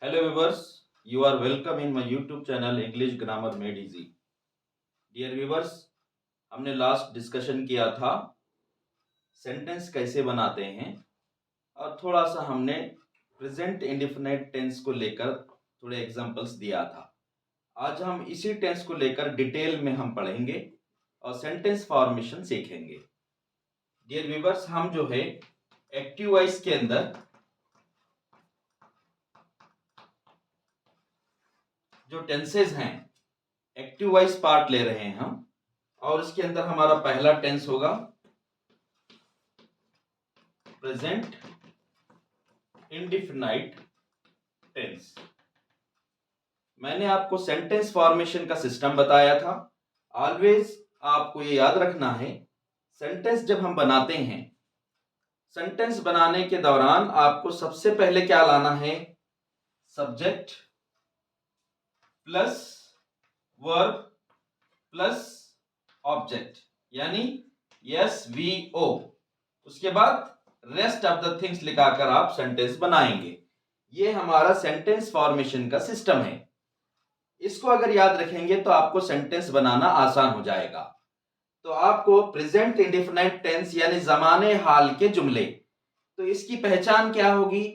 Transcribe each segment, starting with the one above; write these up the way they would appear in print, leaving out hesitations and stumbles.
Hello viewers, you are welcome in my YouTube channel English Grammar Made Easy. Dear viewers, हमने last discussion किया था sentence कैसे बनाते हैं और थोड़ा सा हमने प्रेजेंट इंडेफिनिट टेंस को लेकर थोड़े एग्जांपल्स दिया था। आज हम इसी टेंस को लेकर डिटेल में हम पढ़ेंगे और सेंटेंस फॉर्मेशन सीखेंगे। डियर व्यूअर्स, हम जो है एक्टिव वॉइस के अंदर जो टेंसेज हैं एक्टिव वॉइस पार्ट ले रहे हैं हम, और इसके अंदर हमारा पहला टेंस होगा प्रेजेंट इंडेफिनाइट टेंस। मैंने आपको सेंटेंस फॉर्मेशन का सिस्टम बताया था। ऑलवेज आपको ये याद रखना है, सेंटेंस जब हम बनाते हैं, सेंटेंस बनाने के दौरान आपको सबसे पहले क्या लाना है? Subject plus verb plus object, यानी SVO। उसके बाद रेस्ट ऑफ द थिंग्स लिखाकर आप सेंटेंस बनाएंगे। ये हमारा सेंटेंस फॉर्मेशन का सिस्टम है। इसको अगर याद रखेंगे तो आपको सेंटेंस बनाना आसान हो जाएगा। तो आपको प्रेजेंट इंडेफिनाइट टेंस यानी जमाने हाल के जुमले, तो इसकी पहचान क्या होगी?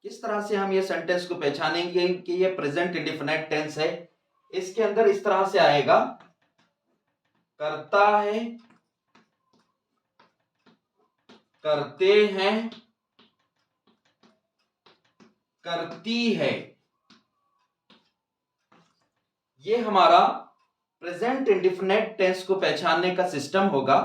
किस तरह से हम ये सेंटेंस को पहचानेंगे कि ये प्रेजेंट इंडेफिनाइट टेंस है? इसके अंदर इस तरह से आएगा, करता है, करते हैं, करती है। ये हमारा प्रेजेंट इंडेफिनिट टेंस को पहचानने का सिस्टम होगा।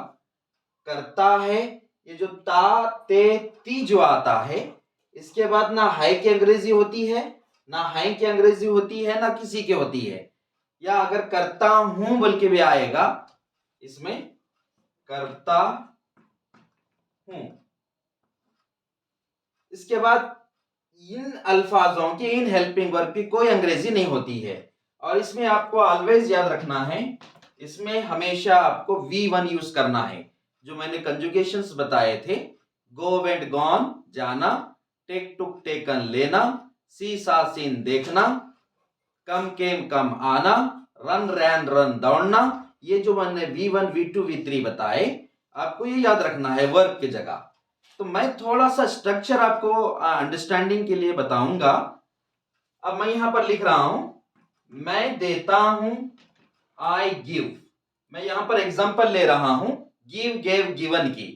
करता है, ये जो ता ते ती जो आता है, इसके बाद ना है की अंग्रेजी होती है, ना है की अंग्रेजी होती है, ना किसी की होती है। या अगर करता हूं बोल के भी आएगा, इसमें करता हूं। इसके बाद इन अल्फाजों की, इन हेल्पिंग वर्ब की कोई अंग्रेजी नहीं होती है। और इसमें आपको ऑलवेज याद रखना है, इसमें हमेशा आपको V1 यूज करना है। जो मैंने कंजुगेशंस बताए थे, गो वेंट गॉन जाना, टेक टुक टेकन लेना, सी सा सीन देखना, कम केम कम आना, रन रैन रन दौड़ना। ये जो मैंने V1 V2 V3 बताए, आपको ये याद रखना है वर्ब की जगह। तो मैं थोड़ा सा स्ट्रक्चर आपको अंडरस्टैंडिंग के लिए बताऊंगा। अब मैं यहां पर लिख रहा हूं, मैं देता हूं, आई गिव। मैं यहां पर एग्जांपल ले रहा हूं गिव गेव गिवन की।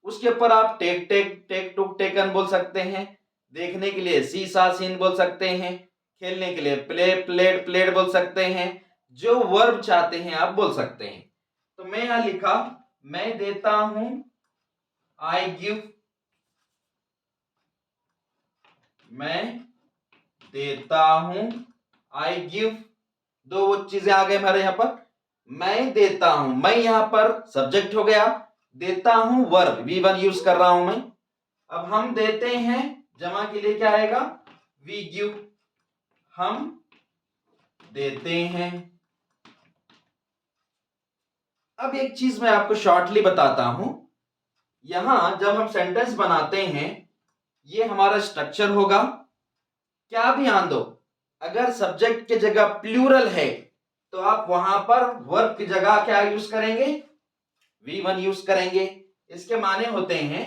उसके ऊपर आप take take take took taken बोल सकते हैं, देखने के लिए सी सा सीन बोल सकते हैं, खेलने के लिए प्ले प्लेड प्लेड बोल सकते हैं। जो वर्ब चाहते हैं आप बोल सकते हैं। तो मैं यहां लिखा, मैं देता हूं, आई गिव, मैं देता हूं, आई गिव। दो चीजें आ गए हमारे यहां पर। मैं देता हूं, मैं यहां पर सब्जेक्ट हो गया, देता हूं वर्ब, V1 यूज कर रहा हूं मैं। अब हम देते हैं, जमा के लिए क्या आएगा? वी गिव, हम देते हैं। अब एक चीज मैं आपको शॉर्टली बताता हूं, यहां जब हम सेंटेंस बनाते हैं, ये हमारा स्ट्रक्चर होगा। क्या भी आन दो, अगर सब्जेक्ट की जगह प्लूरल है तो आप वहां पर वर्ब की जगह क्या यूज करेंगे? V1 यूज करेंगे। इसके माने होते हैं,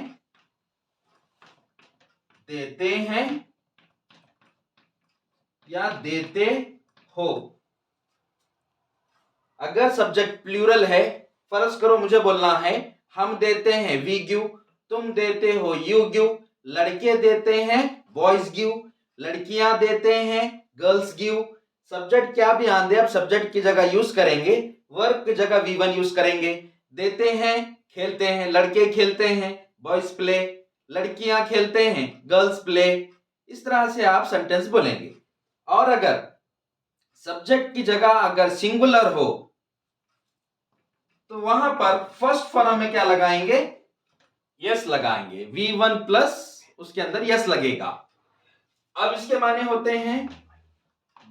देते हैं या देते हो। अगर सब्जेक्ट प्लूरल है, फर्ज करो मुझे बोलना है, हम देते हैं वी गिव, तुम देते हो यू गिव, लड़के देते हैं बॉयज गिव, लड़कियां देते हैं गर्ल्स गिव। सब्जेक्ट क्या भी आन दे, आप सब्जेक्ट की जगह यूज करेंगे, वर्ब की जगह V1 यूज करेंगे। देते हैं, खेलते हैं, लड़के खेलते हैं बॉयज प्ले, लड़कियां खेलते हैं गर्ल्स प्ले। इस तरह से आप सेंटेंस बोलेंगे। और अगर सब्जेक्ट की जगह अगर सिंगुलर हो तो वहां पर फर्स्ट फॉर्म में क्या लगाएंगे? यस लगाएंगे। V1 प्लस उसके अंदर यस लगेगा। अब इसके माने होते हैं,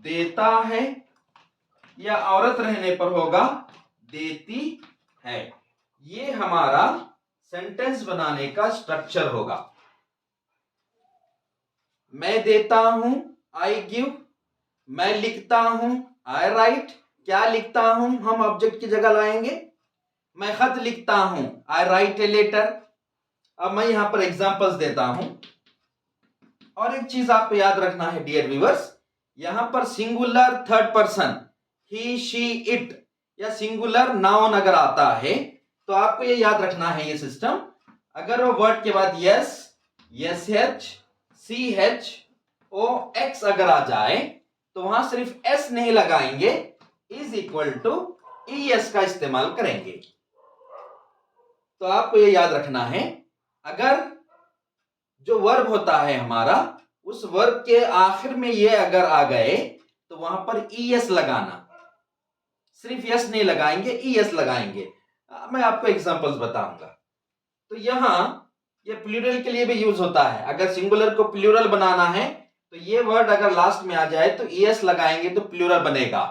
देता है, या औरत रहने पर होगा देती है। ये हमारा सेंटेंस बनाने का स्ट्रक्चर होगा। मैं देता हूं, आई गिव, मैं लिखता हूं, आई राइट, क्या लिखता हूं हम ऑब्जेक्ट की जगह लाएंगे, मैं खत लिखता हूं, आई राइट ए लेटर। अब मैं यहां पर एग्जांपल्स देता हूं। और एक चीज आपको याद रखना है डियर व्यूअर्स, यहां पर singular third person he she it या सिंगुलर नाउन अगर आता है तो आपको ये याद रखना है ये सिस्टम, अगर वो वर्ड के बाद S, S H, C H, O X अगर आ जाए तो वहां सिर्फ एस नहीं लगाएंगे, is equal to E S का इस्तेमाल करेंगे। तो आपको ये याद रखना है, अगर जो वर्ब होता है हमारा, उस वर्ब के आखिर में ये अगर आ गए तो वहां पर ई एस लगाना, सिर्फ यस नहीं लगाएंगे, ई एस लगाएंगे। मैं आपको एग्जांपल्स बताऊंगा। तो यहां ये प्लूरल के लिए भी यूज होता है, अगर सिंगुलर को प्लूरल बनाना है तो ये वर्ड अगर लास्ट में आ जाए तो ई एस लगाएंगे तो प्लूरल बनेगा।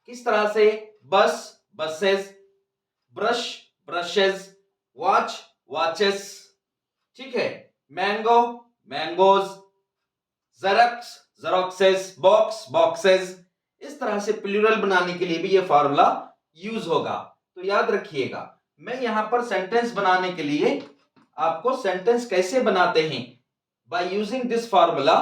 किस तरह से, bus, buses, brush, brushes, watch, watches, ठीक है, mango, mangoes, xerox, xeroxes, box, boxes. इस तरह से प्लूरल बनाने के लिए भी ये फॉर्मूला यूज होगा। तो याद रखिएगा, मैं यहां पर सेंटेंस बनाने के लिए आपको सेंटेंस कैसे बनाते हैं, बाय यूजिंग दिस फॉर्मूला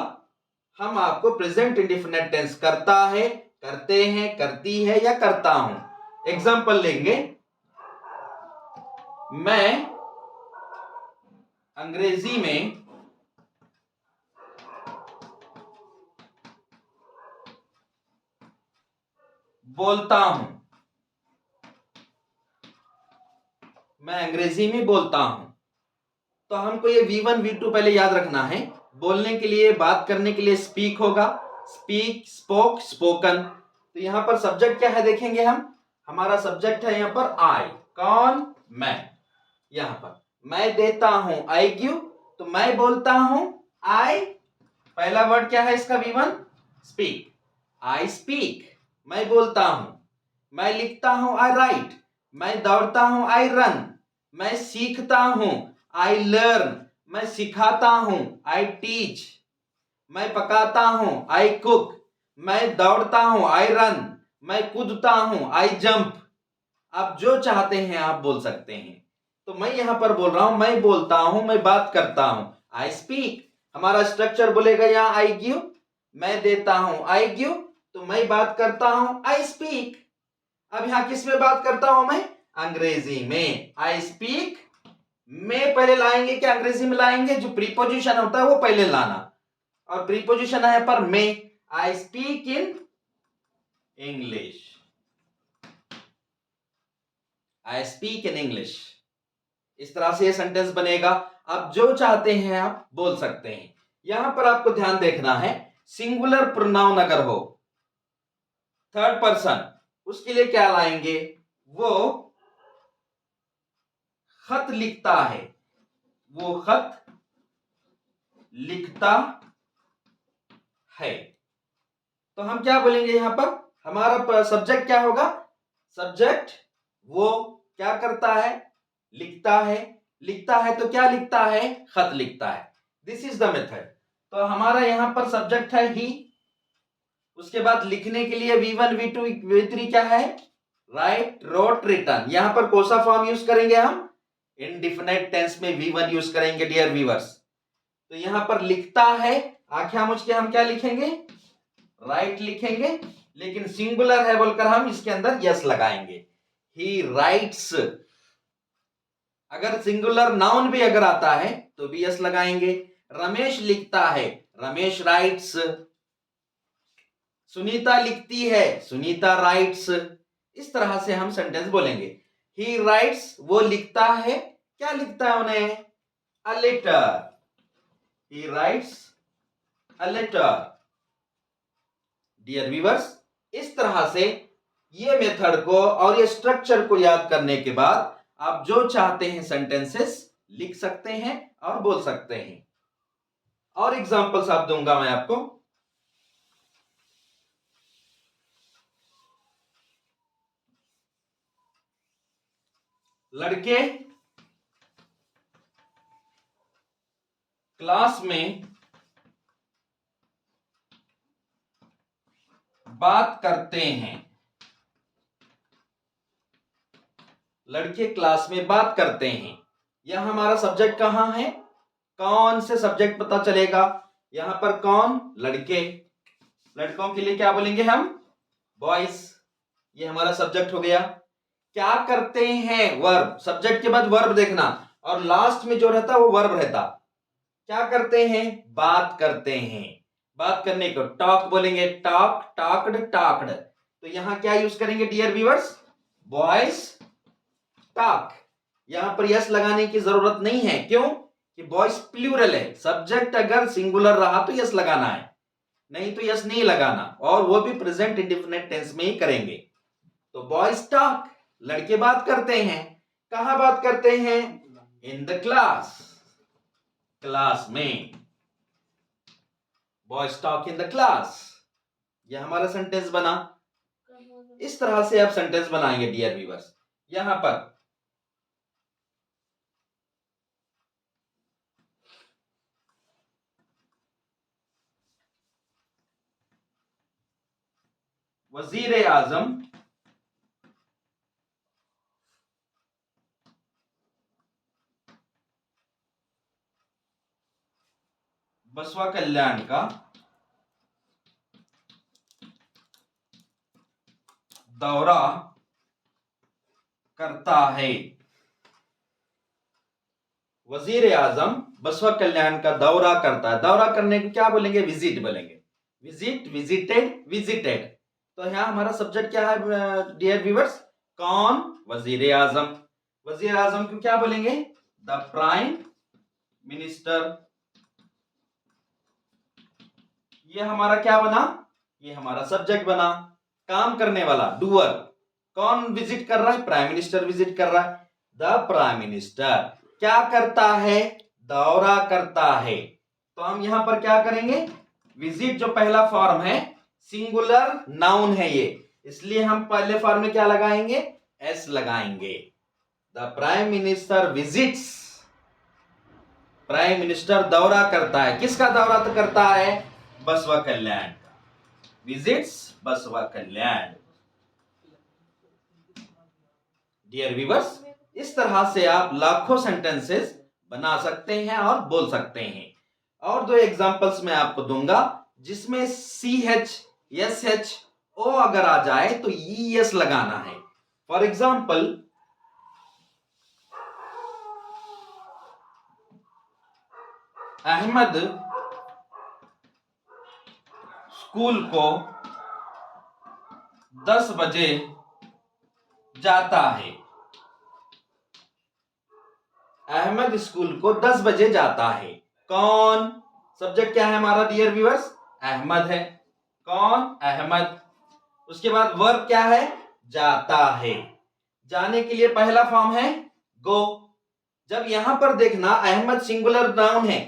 हम आपको प्रेजेंट इंडेफिनिट टेंस करता है, करते हैं, करती है या करता हूं। एग्जांपल लेंगे, मैं अंग्रेजी में बोलता हूं, मैं अंग्रेजी में बोलता हूं। तो हमको ये V1 V2 पहले याद रखना है। बोलने के लिए, बात करने के लिए स्पीक होगा, स्पीक, स्पोक, स्पोकन। तो यहां पर सब्जेक्ट क्या है देखेंगे हम, हमारा सब्जेक्ट है यहां पर आई, कौन, मैं। यहां पर मैं देता हूं, आई गिव, तो मैं बोलता हूं, आई, पहला वर्ड क्या है इसका V1, स्पीक, आई स्पीक, मैं बोलता हूं। मैं लिखता हूं, आई राइट, मैं दौड़ता हूं, आई रन, मैं सीखता हूं, आई लर्न, मैं सिखाता हूं, आई टीच, मैं पकाता हूं, आई कुक, मैं दौड़ता हूं, आई रन, मैं कूदता हूं, आई जंप। आप जो चाहते हैं आप बोल सकते हैं। तो मैं यहां पर बोल रहा हूं, मैं बोलता हूं, मैं बात करता हूं, आई स्पीक। हमारा स्ट्रक्चर बोलेगा यहां आई गिव, मैं देता हूं, आई गिव, तो मैं बात करता हूं, आई स्पीक। अब यहां किस में बात करता हूं मैं, अंग्रेजी में, आई स्पीक। में पहले लाएंगे क्या अंग्रेजी में लाएंगे, जो प्रीपोजिशन होता है वो पहले लाना, और प्रीपोजिशन है पर में, I speak in English, I speak in English. इस तरह से ये सेंटेंस बनेगा। आप जो चाहते हैं आप बोल सकते हैं। यहां पर आपको ध्यान देखना है, सिंगुलर प्रोनाउन अगर हो, थर्ड पर्सन, उसके लिए क्या लाएंगे, वो खत लिखता है, वो खत लिखता है। तो हम क्या बोलेंगे यहां पर, हमारा सब्जेक्ट क्या होगा, सब्जेक्ट वो क्या करता है, लिखता है, लिखता है तो क्या लिखता है, खत लिखता है। This is the method. तो हमारा यहां पर सब्जेक्ट है ही, उसके बाद लिखने के लिए V1 V2 V3 क्या है, राइट, रोट, रिटर्न। यहां पर कौन सा फॉर्म यूज करेंगे हम, इंडिफिनिट टेंस में V1 यूज करेंगे डियर व्यूअर्स। तो यहां पर लिखता है, आंखें मुझ के हम क्या लिखेंगे, राइट लिखेंगे, लेकिन सिंगुलर है बोलकर हम इसके अंदर यस लगाएंगे, ही राइट्स। अगर सिंगुलर नाउन भी अगर आता है तो भी यस लगाएंगे। रमेश लिखता है, रमेश राइट्स। सुनीता लिखती है, सुनीता राइट्स। इस तरह से हम सेंटेंस बोलेंगे। ही राइट्स, वो लिखता है, क्या लिखता है उन्हें, a letter, he writes a letter. Dear viewers, इस तरह से ये मेथड को और ये स्ट्रक्चर को याद करने के बाद आप जो चाहते हैं सेंटेंसेस लिख सकते हैं और बोल सकते हैं। और एग्जांपल्स आप दूंगा मैं आपको। लड़के क्लास में बात करते हैं, लड़के क्लास में बात करते हैं। यह हमारा सब्जेक्ट कहां है, कौन से सब्जेक्ट पता चलेगा, यहां पर कौन, लड़के, लड़कों के लिए क्या बोलेंगे हम, बॉयज। ये हमारा सब्जेक्ट हो गया। क्या करते हैं, वर्ब, सब्जेक्ट के बाद वर्ब देखना और लास्ट में जो रहता वो वर्ब रहता। क्या करते हैं, बात करते हैं। बात करने को टॉक बोलेंगे, टॉक, टॉक्ड, टॉक्ड। तो यहां क्या यूज करेंगे डियर व्यूअर्स, बॉयज टॉक। यहां पर यस लगाने की जरूरत नहीं है, क्यों कि बॉयज प्लूरल है। सब्जेक्ट अगर सिंगुलर रहा तो यस लगाना है, नहीं तो यस नहीं लगाना, और वो भी प्रेजेंट इंडेफिनिट टेंस में ही करेंगे। तो बॉयज टॉक, लड़के बात करते हैं। कहां बात करते हैं, इन द क्लास, क्लास में। Boys talk in the class, यह हमारा सेंटेंस बना। इस तरह से आप सेंटेंस बनाएंगे डियर व्यूअर्स। यहां पर वजीर आजम बसवा कल्याण का दौरा करता है। वजीर आजम बसवा कल्याण का दौरा करता है। दौरा करने को क्या बोलेंगे, विजिट बोलेंगे। Visit, visited, visited. तो यहां हमारा सब्जेक्ट क्या है डियर व्यूअर्स, कौन, वजीर आजम। वजीर आजम को क्या बोलेंगे, द प्राइम मिनिस्टर। ये हमारा क्या बना, ये हमारा सब्जेक्ट बना। काम करने वाला, डूअर, कौन विजिट कर रहा है, प्राइम मिनिस्टर विजिट कर रहा है। द प्राइम मिनिस्टर क्या करता है, दौरा करता है। तो हम यहां पर क्या करेंगे, विजिट जो पहला फॉर्म है सिंगुलर नाउन है ये, इसलिए हम पहले फॉर्म में क्या लगाएंगे, एस लगाएंगे। The prime minister visits, prime minister दौरा करता है। किसका दौरा तो करता है, बसवा कल्याण का। विजिट्स बसवा कल्याण। डियर व्यूअर्स, इस तरह से आप लाखों सेंटेंसेस बना सकते हैं और बोल सकते हैं। और दो एग्जांपल्स मैं आपको दूंगा जिसमें सी एच, एस एच, ओ अगर आ जाए तो ई एस लगाना है। फॉर एग्जाम्पल, अहमद स्कूल को 10 बजे जाता है। अहमद स्कूल को 10 बजे जाता है। कौन, सब्जेक्ट क्या है हमारा डियर व्यूअर्स, अहमद है। कौन, अहमद। उसके बाद वर्ब क्या है, जाता है। जाने के लिए पहला फॉर्म है गो। जब यहां पर देखना अहमद सिंगुलर नाउन है,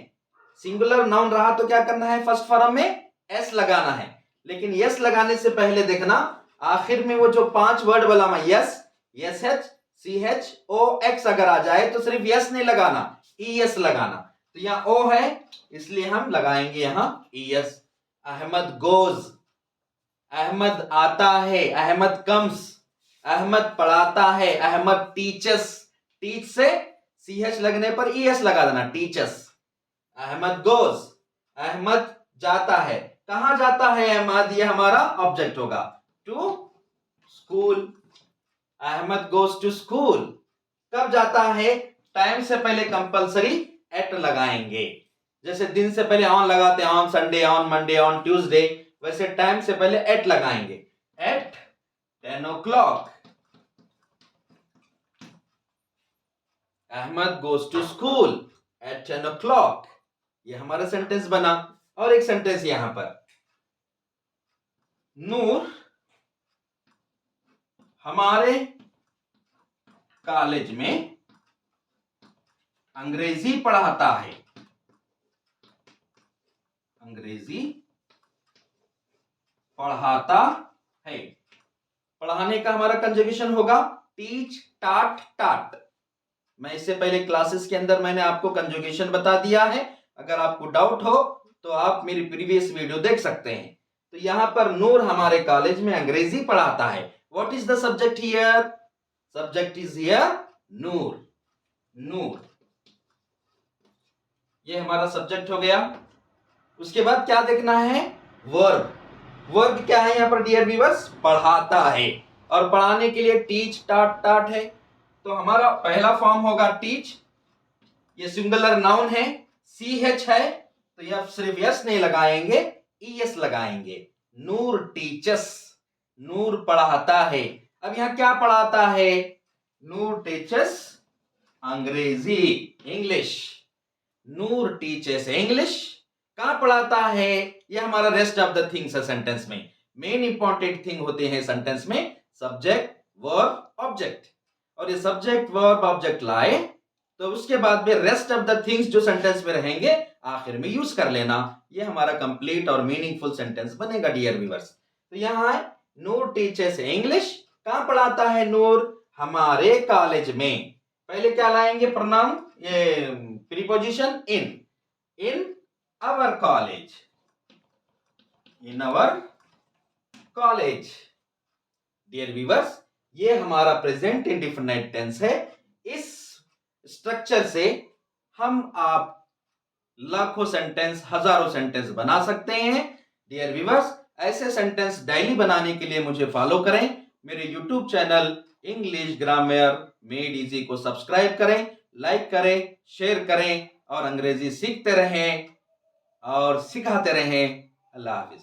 सिंगुलर नाउन रहा तो क्या करना है, फर्स्ट फॉर्म में एस लगाना है। लेकिन यस लगाने से पहले देखना आखिर में वो जो 5 वर्ड वाला मैं S, S H, C H, O X अगर आ जाए तो सिर्फ यस नहीं लगाना, ई एस लगाना। तो यहां ओ है इसलिए हम लगाएंगे यहां E S. Ahmed goes, Ahmed आता है, अहमद कम्स, अहमद पढ़ाता है, अहमद टीचर्स। टीच से सी एच लगने पर ई एस लगा देना, टीचर्स। अहमद गोज, अहमद जाता है। कहां जाता है अहमद, ये हमारा ऑब्जेक्ट होगा, to school. Ahmed goes to school. कब जाता है, टाइम से पहले कंपलसरी एट लगाएंगे। जैसे दिन से पहले ऑन लगाते हैं, on Sunday, on Monday, on Tuesday, वैसे टाइम से पहले एट लगाएंगे। At 10 o'clock Ahmed goes to school at 10 o'clock। ये हमारा सेंटेंस बना। और एक सेंटेंस यहां पर, नूर हमारे कॉलेज में अंग्रेजी पढ़ाता है। अंग्रेजी पढ़ाता है। पढ़ाने का हमारा कंजुगेशन होगा टीच, टाट, टाट। मैं इससे पहले क्लासेस के अंदर मैंने आपको कंजुगेशन बता दिया है। अगर आपको डाउट हो तो आप मेरी प्रीवियस वीडियो देख सकते हैं। तो यहां पर नूर हमारे कॉलेज में अंग्रेजी पढ़ाता है। What is the subject here? Subject is here Noor. Noor ये हमारा सब्जेक्ट हो गया। उसके बाद क्या देखना है? वर्ब। वर्ब क्या है यहां पर डियर व्यूअर्स? पढ़ाता है। और पढ़ाने के लिए टीच, टाट, टाट है। तो हमारा पहला फॉर्म होगा टीच। ये सिंगुलर नाउन है, सी एच है, तो यह सिर्फ यस नहीं लगाएंगे, ई एस लगाएंगे। नूर टीचस, नूर पढ़ाता है। अब यहां क्या पढ़ाता है? नूर टीचस अंग्रेजी, इंग्लिश। नूर टीचर्स इंग्लिश। कहां पढ़ाता है? यह हमारा रेस्ट ऑफ द थिंग्स है सेंटेंस में। मेन इंपॉर्टेंट थिंग होते हैं सेंटेंस में सब्जेक्ट, वर्ब, ऑब्जेक्ट। और ये सब्जेक्ट, वर्ब, ऑब्जेक्ट लाए तो उसके बाद में रेस्ट ऑफ द थिंग्स जो सेंटेंस में रहेंगे आखिर में यूज कर लेना। ये हमारा कंप्लीट और मीनिंगफुल सेंटेंस बनेगा डियर व्यूअर्स। तो यहां है नूर टीचर्स इंग्लिश। कहां पढ़ाता है नूर? हमारे कॉलेज में। पहले क्या लाएंगे? प्रनाउन, ये preposition in our college, in our college. Dear viewers, ये हमारा प्रेजेंट इंडेफिनिट टेंस है। इस स्ट्रक्चर से हम आप लाखों सेंटेंस, हजारों सेंटेंस बना सकते हैं। डियर व्यूअर्स, ऐसे सेंटेंस डेली बनाने के लिए मुझे फॉलो करें। मेरे YouTube channel English grammar made easy को सब्सक्राइब करें, लाइक करें, शेयर करें और अंग्रेजी सीखते रहें और सिखाते रहें। अल्लाह हाफिज।